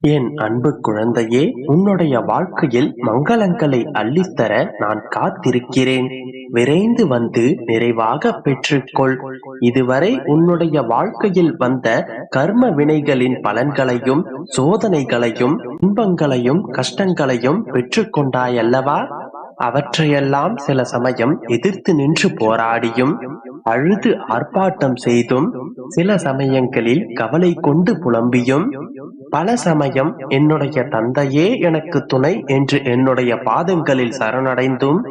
என் அன்பு குழந்தையே, உன்னுடைய வாழ்க்கையில் மங்களங்களை அள்ளித்தர நான் காத்திருக்கிறேன். விரைந்து வந்து நிறைவாக பெற்றுக்கொள். இதுவரை உன்னுடைய வாழ்க்கையில் வந்த கர்ம வினைகளின் பலன்களையும் சோதனைகளையும் துன்பங்களையும் கஷ்டங்களையும் பெற்றுக்கொண்டாயல்லவா? அவற்றையெல்லாம் சில சமயம் எதிர்த்து நின்று போராடியும் அழுது ஆர்ப்பாட்டம் செய்தும், சில சமயங்களில் கவலை கொண்டு புலம்பியும், பல சமயம் என்னுடைய தந்தையே எனக்கு துணை என்று என்னுடைய பாதங்களில் சரணடைந்தும்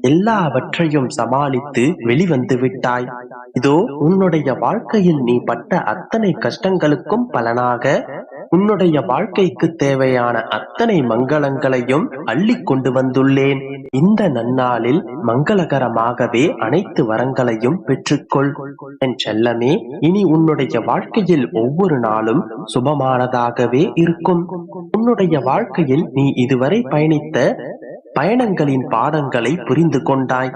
எல்லாவற்றையும் சமாளித்து வெளிவந்து விட்டாய். இதோ உன்னுடைய வாழ்க்கையில் நீ பட்ட அத்தனை கஷ்டங்களுக்கும் பலனாக உன்னுடைய வாழ்க்கைக்கு தேவையான அத்தனை மங்களங்களையும் அள்ளி கொண்டு வந்துள்ளேன். இந்த நன்னாளில் மங்களகரமாகவே அனைத்து வரங்களையும் பெற்றுக்கொள். என் செல்லமே, இனி உன்னுடைய வாழ்க்கையில் ஒவ்வொரு நாளும் சுபமானதாகவே இருக்கும். உன்னுடைய வாழ்க்கையில் நீ இதுவரை பயணித்த பயணங்களின் பாடங்களை புரிந்து கொண்டாய்.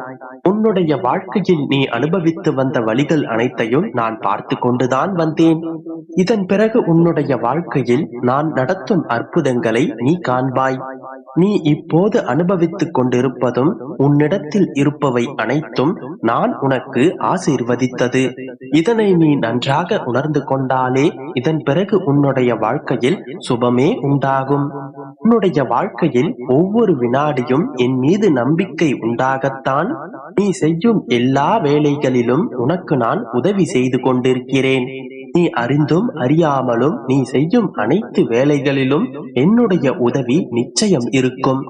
உன்னுடைய வாழ்க்கையில் நீ அனுபவித்து வந்த வழிகள் அனைத்தையும் நான் பார்த்து கொண்டுதான் வந்தேன். இதன் பிறகு உன்னுடைய வாழ்க்கையில் நான் நடத்தும் அற்புதங்களை நீ காண்பாய். நீ இப்போது அனுபவித்துக் கொண்டிருப்பதும் உன்னிடத்தில் இருப்பவை அனைத்தும் நான் உனக்கு ஆசீர்வதித்தது. இதனை நீ நன்றாக உணர்ந்து கொண்டாலே இதன் பிறகு உன்னுடைய வாழ்க்கையில் சுபமே உண்டாகும். உன்னுடைய வாழ்க்கையில் ஒவ்வொரு வினாடியும் என் மீது நம்பிக்கை உண்டாகத்தான் நீ செய்யும் எல்லா வேலைகளிலும் உனக்கு நான் உதவி செய்து கொண்டிருக்கிறேன். நீ அறிந்தும் அறியாமலும் நீ செய்யும் அனைத்து வேலைகளிலும் என்னுடைய உதவி நிச்சயம் இருக்கும்.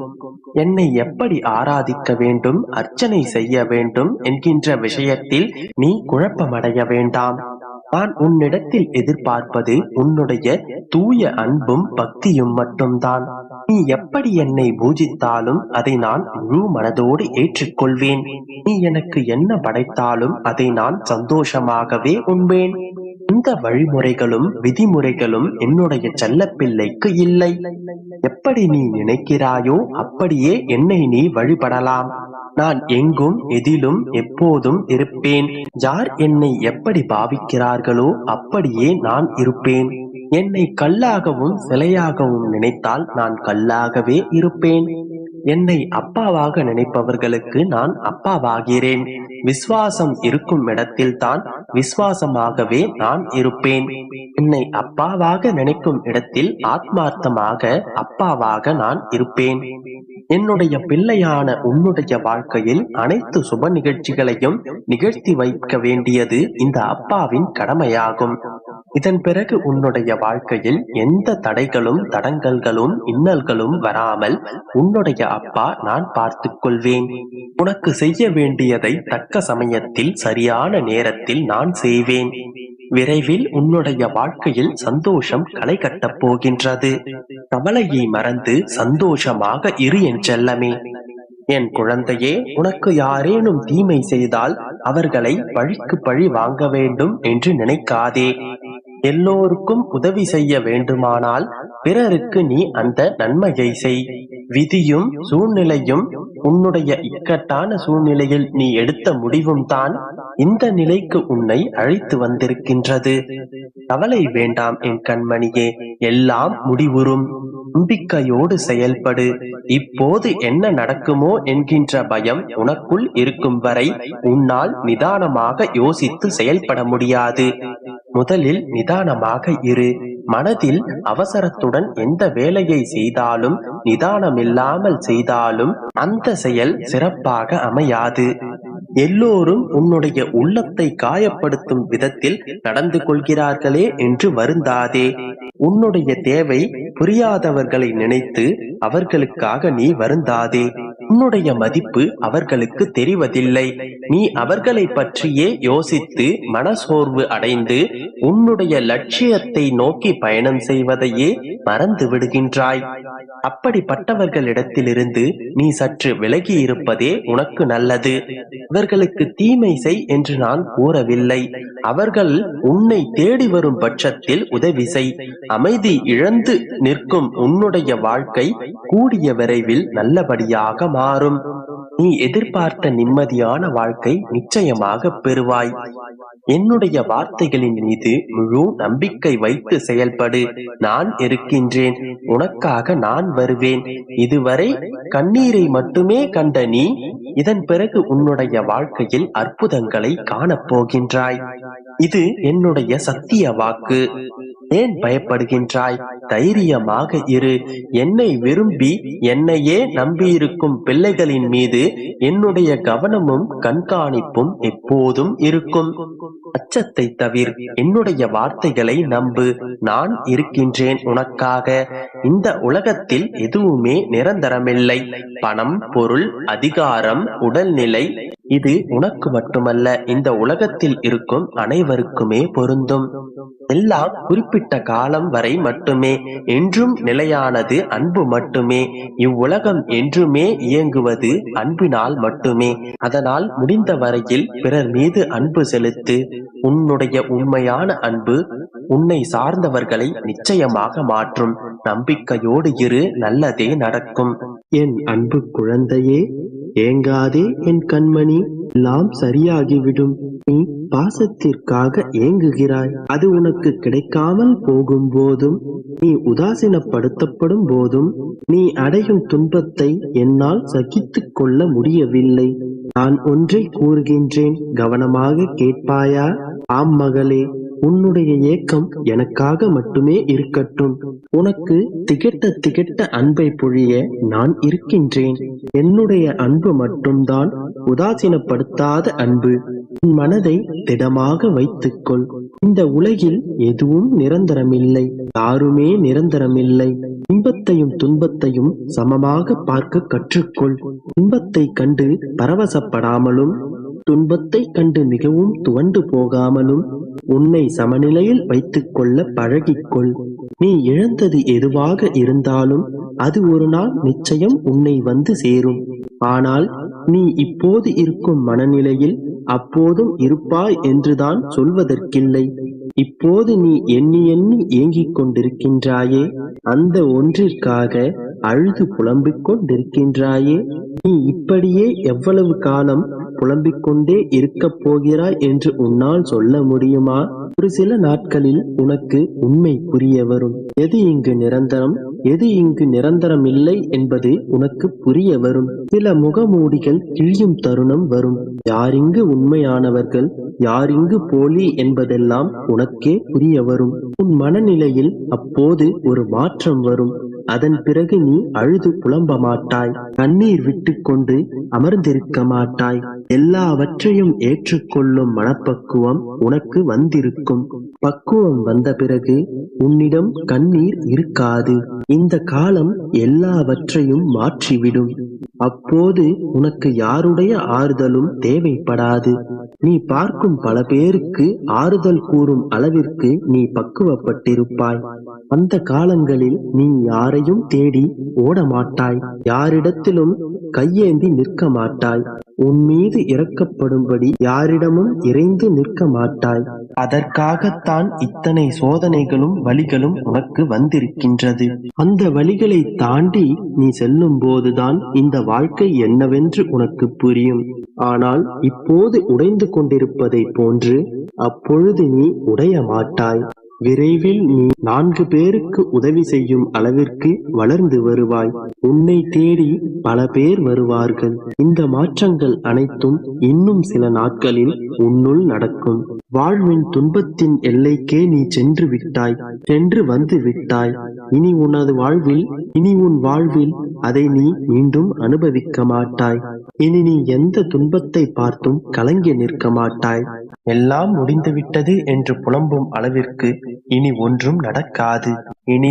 என்னை எப்படி ஆராதிக்க வேண்டும், அர்ச்சனை செய்ய வேண்டும் என்கின்ற விஷயத்தில் நீ குழப்பமடைய வேண்டாம். நான் உன்னிடத்தில் எதிர்பார்ப்பது உன்னுடைய தூய அன்பும் பக்தியும் மட்டும்தான். நீ எப்படி என்னை பூஜித்தாலும் அதை நான் முழு மனதோடு ஏற்றுக்கொள்வேன். நீ எனக்கு என்ன படைத்தாலும் அதை நான் சந்தோஷமாகவே உண்பேன். இந்த வழிமுறைகளும் விதிமுறைகளும் என்னுடைய செல்ல பிள்ளைக்கு இல்லை. எப்படி நீ நினைக்கிறாயோ அப்படியே என்னை நீ வழிபடலாம். நான் எங்கும் எதிலும் எப்போதும் இருப்பேன். யார் என்னை எப்படி பாவிக்கிறார்களோ அப்படியே நான் இருப்பேன். என்னை கல்லாகவும் சிலையாகவும் நினைத்தால் நான் கல்லாகவே இருப்பேன். என்னை அப்பாவாக நினைப்பவர்களுக்கு நான் அப்பாவாகிறேன். விசுவாசம் இருக்கும் இடத்தில் தான் விசுவாசமாகவே நான் இருப்பேன். என்னை அப்பாவாக நினைக்கும் இடத்தில் ஆத்மார்த்தமாக அப்பாவாக நான் இருப்பேன். என்னுடைய பிள்ளையான உன்னுடைய வாழ்க்கையில் அனைத்து சுப நிகழ்ச்சிகளையும் நிகழ்த்தி வைக்க வேண்டியது இந்த அப்பாவின் கடமையாகும். இதன் பிறகு உன்னுடைய வாழ்க்கையில் எந்த தடைகளும் தடங்கல்களும் இன்னல்களும் வராமல் உன்னுடைய அப்பா நான் பார்த்துக் கொள்வேன். உனக்கு செய்ய வேண்டியதை தக்க சமயத்தில் சரியான நேரத்தில் நான் செய்வேன். விரைவில் உன்னுடைய வாழ்க்கையில் சந்தோஷம் களை கட்டப் போகின்றது. கவலையை மறந்து சந்தோஷமாக இரு என் செல்லமே. என் குழந்தையே, உனக்கு யாரேனும் தீமை செய்தால் அவர்களை பழிக்கு பழி வாங்க வேண்டும் என்று நினைக்காதே. எல்லோருக்கும் உதவி செய்ய வேண்டுமானால் பிறருக்கு நீ அந்த நன்மையை செய். விதியும் சூழ்நிலையும் உன்னுடைய இக்கட்டான சூழ்நிலையில் நீ எடுத்த முடிவும் தான் இந்த நிலைக்கு உன்னை அழைத்து வந்திருக்கின்றது. கவலை வேண்டாம் என் கண்மணியே, எல்லாம் முடிவுறும். நம்பிக்கையோடு செயல்படு. இப்போது என்ன நடக்குமோ என்கின்ற பயம் உனக்குள் இருக்கும் வரை உன்னால் நிதானமாக யோசித்து செயல்பட முடியாது. முதலில் நிதானமாக இரு. மனதில் அவசரத்துடன் எந்த வேலையை செய்தாலும் நிதானமில்லாமல் செய்தாலும் அந்த செயல் சிறப்பாக அமையாது. எல்லோரும் உன்னுடைய உள்ளத்தை காயப்படுத்தும் விதத்தில் நடந்து கொள்கிறார்களே என்று வருந்தாதே. உன்னுடைய தேவை புரியாதவர்களை நினைத்து அவர்களுக்காக நீ வருந்தாதே. உன்னுடைய மதிப்பு அவர்களுக்கு தெரிவதில்லை. நீ அவர்களை பற்றியே யோசித்து மனசோர்வு அடைந்து உன்னுடைய லட்சியத்தை நோக்கி பயணம் செய்வதையே மறந்து விடுகின்றாய். அப்படிப்பட்டவர்களிடத்திலிருந்து நீ சற்று விலகி இருப்பதே உனக்கு நல்லது. அவர்களுக்கு தீமை செய் என்று நான் கூறவில்லை. அவர்கள் உன்னை தேடி வரும் பட்சத்தில் உதவி செய். அமைதி இழந்து நிற்கும் உன்னுடைய வாழ்க்கை கூடிய விரைவில் நல்லபடியாக மாறும். நீ எதிர்பார்த்த நிம்மதியான வாழ்க்கை நிச்சயமாக பெறுவாய். என்னுடைய வார்த்தைகளின் மீது முழு நம்பிக்கை வைத்து செயல்படு. நான் இருக்கின்றேன். உனக்காக நான் வருவேன். இதுவரை கண்ணீரை மட்டுமே கண்ட நீ இதன் பிறகு உன்னுடைய வாழ்க்கையில் அற்புதங்களை காணப்போகின்றாய். இது என்னுடைய சத்திய வாக்கு. ஏன் பயப்படுகின்றாய்? தைரியமாக இரு. என்னை விரும்பி என்னையே நம்பியிருக்கும் பிள்ளைகளின் மீது என்னுடைய கவனமும் கண்காணிப்பும் எப்போதும் இருக்கும். அச்சத்தை தவிர என்னுடைய வார்த்தைகளை நம்பு. நான் இருக்கின்றேன் உனக்காக. இந்த உலகத்தில் எதுவுமே நிரந்தரமில்லை. பணம், பொருள், அதிகாரம், உடல்நிலை இது உனக்கு மட்டுமல்ல, இந்த உலகத்தில் இருக்கும் அனைவருக்குமே பொருந்தும். எல்லாம் குறிப்பிட்ட காலம் வரை மட்டுமே. என்றும் நிலையானது அன்பு மட்டுமே. இவ்வுலகம் என்றுமே இயங்குவது அன்பினால் மட்டுமே. அதனால் முடிந்த வரையில் பிறர் மீது அன்பு செலுத்து. உன்னுடைய உண்மையான அன்பு உன்னை சார்ந்தவர்களை நிச்சயமாக மாற்றும். நம்பிக்கையோடு இரு, நல்லதே நடக்கும். என் அன்பு குழந்தையே, ஏங்காதே என் கண்மணி, எல்லாம் சரியாகிவிடும். நீ பாசத்திற்காக ஏங்குகிறாய். அது உனக்கு கிடைக்காமல் போகும் போதும், நீ உதாசீனப்படுத்தப்படும் போதும், நீ அடையும் துன்பத்தை என்னால் சகித்துக் கொள்ள முடியவில்லை. நான் ஒன்றை கூறுகின்றேன், கவனமாக கேட்பாயா? ஆம் மகளே, உன்னுடைய ஏக்கம் எனக்காக மட்டுமே இருக்கட்டும். உனக்கு திகட்ட திகட்ட அன்பை பொழிய நான் இருக்கின்றேன். என்னுடைய அன்பு மட்டும்தான் உதாசீனப்படுத்தாத அன்பு. உன் மனதை திடமாக வைத்துக்கொள். இந்த உலகில் எதுவும் நிரந்தரமில்லை. யாருமே நிரந்தரமில்லை. இன்பத்தையும் துன்பத்தையும் சமமாக பார்க்க கற்றுக்கொள். இன்பத்தை கண்டு பரவசப்படாமலும், துன்பத்தை கண்டு மிகவும் துவண்டு போகாமலும் உன்னை சமநிலையில் வைத்துக் கொள்ள பழகிக்கொள். நீ இழந்தது எதுவாக இருந்தாலும் அது ஒரு நாள் நிச்சயம் உன்னை வந்து சேரும். ஆனால் நீ இப்போது இருக்கும் மனநிலையில் அப்போதும் இருப்பாய் என்றுதான் சொல்வதற்கில்லை. இப்போது நீ எண்ணி எண்ணி ஏங்கிக் கொண்டிருக்கின்றாயே, அந்த ஒன்றிற்காக அழுது புலம்பிக் கொண்டிருக்கின்றாயே. நீ இப்படியே எவ்வளவு காலம் புலம்பிக் கொண்டே இருக்கப் போகிறாய் என்று உன்னால் சொல்ல முடியுமா? ஒரு சில நாட்களில் உனக்கு உண்மை புரிய வரும். எது இங்கு நிரந்தரம், எது இங்கு நிரந்தரம் இல்லை என்பது உனக்கு புரிய வரும். சில முகமூடிகள் கிழியும் தருணம் வரும். யாரிங்கு உண்மையானவர்கள், யாரிங்கு போலி என்பதெல்லாம் உனக்கே புரிய வரும். உன் மனநிலையில் அப்போது ஒரு மாற்றம் வரும். அதன் பிறகு நீ அழுது புலம்ப மாட்டாய். கண்ணீர் விட்டு கொண்டு அமர்ந்திருக்க மாட்டாய். எல்லாவற்றையும் ஏற்றுக்கொள்ளும் மனப்பக்குவம் உனக்கு வந்திருக்கும். பக்குவம் வந்த பிறகு உன்னிடம் கண்ணீர் இருக்காது. இந்த காலம் எல்லாவற்றையும் மாற்றிவிடும். அப்போது உனக்கு யாருடைய ஆறுதலும் தேவைப்படாது. நீ பார்க்கும் பல பேருக்கு ஆறுதல் கூறும் அளவிற்கு நீ பக்குவப்பட்டிருப்பாய். அந்த காலங்களில் நீ யாரையும் தேடி ஓட மாட்டாய். யாரிடத்திலும் கையேந்தி நிற்க மாட்டாய். உன் மீது இறக்கப்படும்படி யாரிடமும் இறைந்து நிற்க மாட்டாய். அதற்காகத்தான் இத்தனை சோதனைகளும் வலிகளும் உனக்கு வந்திருக்கின்றது. அந்த வலிகளை தாண்டி நீ செல்லும் போதுதான் இந்த வாழ்க்கை என்னவென்று உனக்கு புரியும். ஆனால் இப்போது உடைந்து கொண்டிருப்பதை போன்று அப்பொழுது நீ உடைய மாட்டாய். விரைவில் நீ 4 பேருக்கு உதவி செய்யும் அளவிற்கு வளர்ந்து வருவாய். உன்னை தேடி பல பேர் வருவார்கள். இந்த மாற்றங்கள் அனைத்தும் இன்னும் சில நாட்களில் உன்னுள் நடக்கும். வாழ்வின் துன்பத்தின் எல்லைக்கே நீ சென்று விட்டாய், சென்று வந்து விட்டாய். இனி உன் வாழ்வில் அதை நீ மீண்டும் அனுபவிக்க மாட்டாய். இனி நீ எந்த துன்பத்தை பார்த்தும் கலங்கி நிற்க மாட்டாய். எல்லாம் முடிந்துவிட்டது என்று புலம்பும் அளவிற்கு இனி ஒன்றும் நடக்காது. இனி